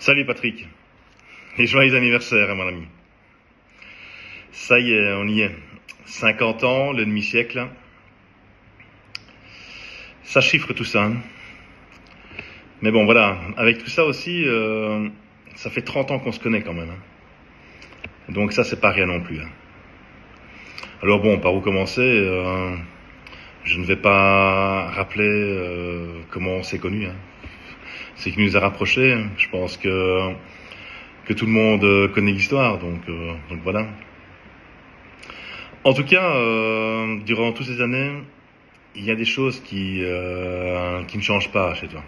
Salut Patrick, et joyeux anniversaire mon ami. Ça y est, on y est. 50 ans, le demi-siècle. Ça chiffre tout ça. Mais bon voilà, avec tout ça aussi, ça fait 30 ans qu'on se connaît quand même. Donc ça c'est pas rien non plus. Alors bon, par où commencer je ne vais pas rappeler comment on s'est connus. Ce qui nous a rapprochés, je pense que tout le monde connaît l'histoire, donc voilà. En tout cas, durant toutes ces années, il y a des choses qui ne changent pas chez toi.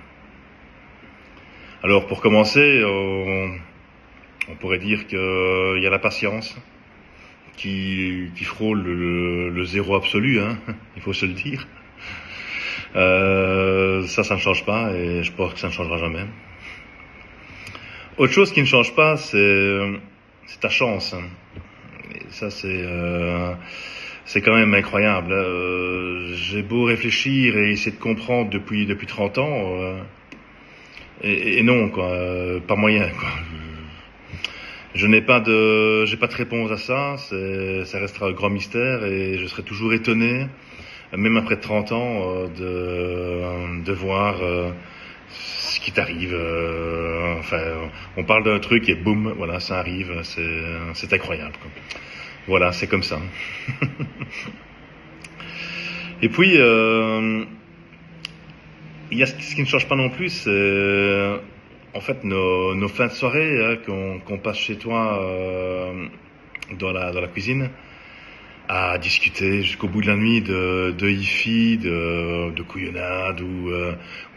Alors pour commencer, on pourrait dire qu'il y a la patience qui frôle le zéro absolu, il faut se le dire. Ça ne change pas et je pense que ça ne changera jamais. Autre chose qui ne change pas, c'est ta chance. Et ça, c'est quand même incroyable. J'ai beau réfléchir et essayer de comprendre depuis 30 ans, et non, quoi, pas moyen, quoi. J'ai pas de réponse à ça. Ça restera un grand mystère et je serai toujours étonné, même après 30 ans, de voir ce qui t'arrive. Enfin, on parle d'un truc et boum, voilà, ça arrive. C'est incroyable, quoi. Voilà, c'est comme ça. Et puis, il y a ce qui ne change pas non plus, c'est en fait nos fins de soirée qu'on passe chez toi dans la cuisine à discuter jusqu'au bout de la nuit de hi-fi, de couillonnade ou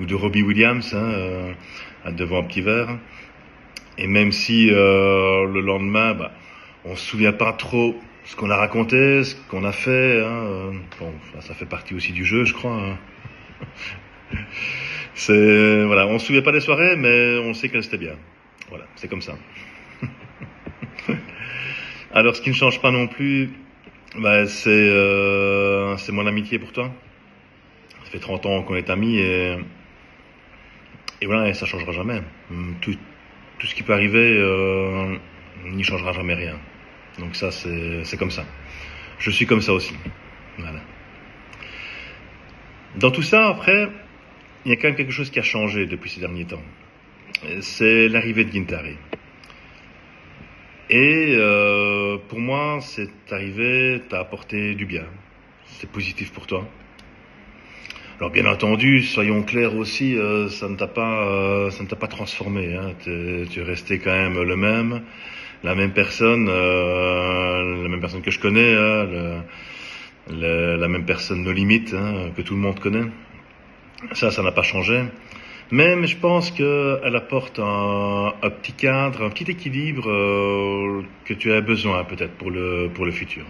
de Robbie Williams devant un petit verre. Et même si le lendemain, on se souvient pas trop ce qu'on a raconté, ce qu'on a fait. Bon, ça fait partie aussi du jeu, je crois. Voilà, on se souvient pas des soirées, mais on sait qu'elles étaient bien. Voilà, c'est comme ça. Alors, ce qui ne change pas non plus, c'est mon amitié pour toi. Ça fait 30 ans qu'on est amis et voilà, et ça changera jamais. Tout ce qui peut arriver n'y changera jamais rien. Donc ça, c'est comme ça. Je suis comme ça aussi. Voilà. Dans tout ça, après, il y a quand même quelque chose qui a changé depuis ces derniers temps. C'est l'arrivée de Guintare. Et pour moi, cette arrivée t'a apporté du bien. C'est positif pour toi. Alors bien entendu, soyons clairs aussi, ça ne t'a pas transformé. Tu es resté quand même le même, la même personne que je connais, la même personne nos limites, que tout le monde connaît. Ça n'a pas changé. Mais je pense qu'elle apporte un petit cadre, un petit équilibre que tu as besoin peut-être pour le futur.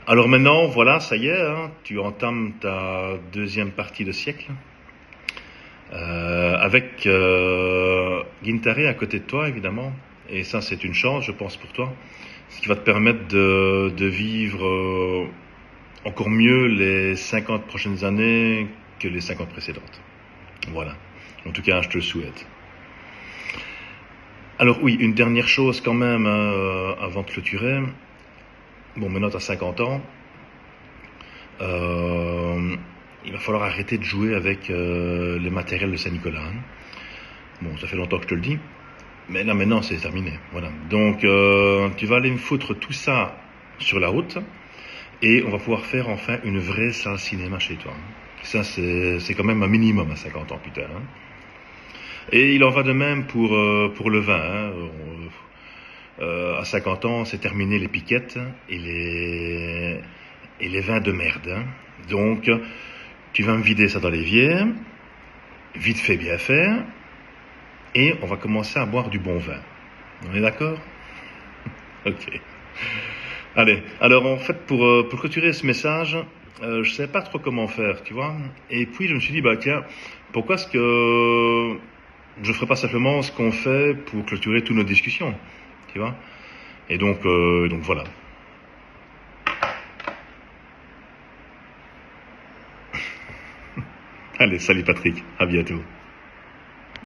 Alors maintenant, voilà, ça y est, tu entames ta deuxième partie de siècle avec Guintare à côté de toi, évidemment. Et ça, c'est une chance, je pense, pour toi. Ce qui va te permettre de vivre encore mieux les 50 prochaines années que les 50 précédentes. Voilà. En tout cas, je te le souhaite. Alors oui, une dernière chose quand même avant de clôturer. Bon, maintenant tu as 50 ans. Il va falloir arrêter de jouer avec les matériels de Saint-Nicolas. Bon, ça fait longtemps que je te le dis. Mais là, maintenant, c'est terminé. Voilà. Donc, tu vas aller me foutre tout ça sur la route. Et on va pouvoir faire enfin une vraie salle cinéma chez toi. Ça, c'est quand même un minimum à 50 ans, putain. Et il en va de même pour le vin. À 50 ans, c'est terminé les piquettes et les vins de merde. Donc, tu vas me vider ça dans l'évier, vite fait, bien fait, et on va commencer à boire du bon vin. On est d'accord? Ok. Allez, alors en fait, pour clôturer ce message, je savais pas trop comment faire, tu vois. Et puis je me suis dit, tiens, pourquoi est-ce que je ferais pas simplement ce qu'on fait pour clôturer toutes nos discussions, tu vois. Et donc voilà. Allez, salut Patrick, à bientôt.